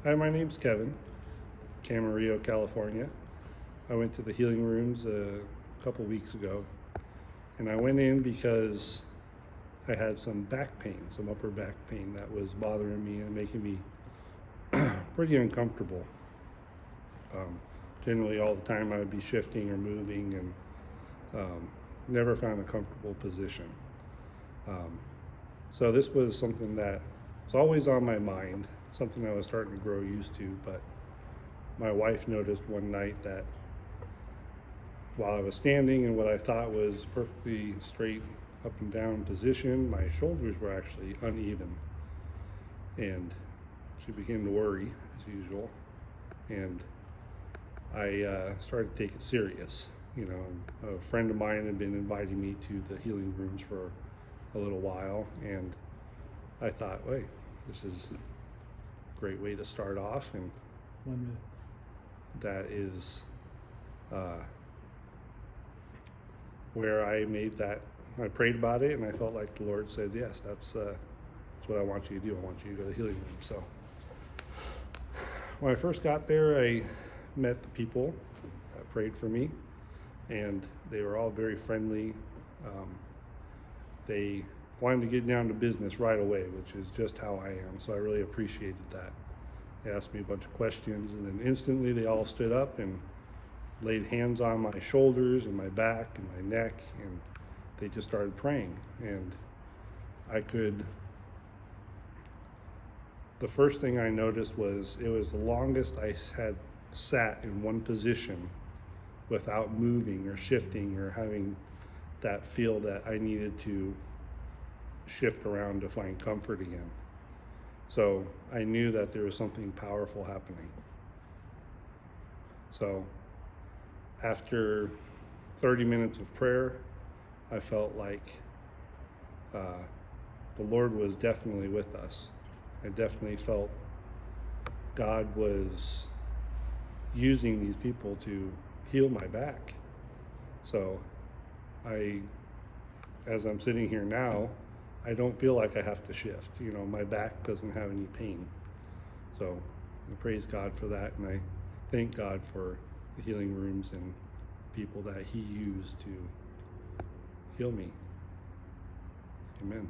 Hi, my name's Kevin, Camarillo, California. I went to the Healing Rooms a couple weeks ago, and I went in because I had some back pain, some upper back pain that was bothering me and making me pretty uncomfortable. Um, Generally, all the time I would be shifting or moving and never found a comfortable position. Um, so this was something that was always on my mind, something I was starting to grow used to, but my wife noticed one night that while I was standing in what I thought was perfectly straight up and down position, my shoulders were actually uneven. And she began to worry, as usual. And I started to take it serious. You know, a friend of mine had been inviting me to the healing rooms for a little while, and I thought, wait, this is a great way to start off. And 1 minute. that is where I made that. I prayed about it, and I felt like the Lord said, "Yes, that's what I want you to do. I want you to go to the healing room." So when I first got there, I met the people that prayed for me, and they were all very friendly. They wanted to get down to business right away, which is just how I am. So I really appreciated that. They asked me a bunch of questions, and then instantly they all stood up and laid hands on my shoulders and my back and my neck, and they just started praying. And the first thing I noticed was it was the longest I had sat in one position without moving or shifting or having that feel that I needed to shift around to find comfort again. So I knew that there was something powerful happening. So after 30 minutes of prayer, I felt like the Lord was definitely with us. I definitely felt God was using these people to heal my back. So as I'm sitting here now, I don't feel like I have to shift. You know, my back doesn't have any pain. So I praise God for that, and I thank God for the healing rooms and people that He used to heal me. Amen.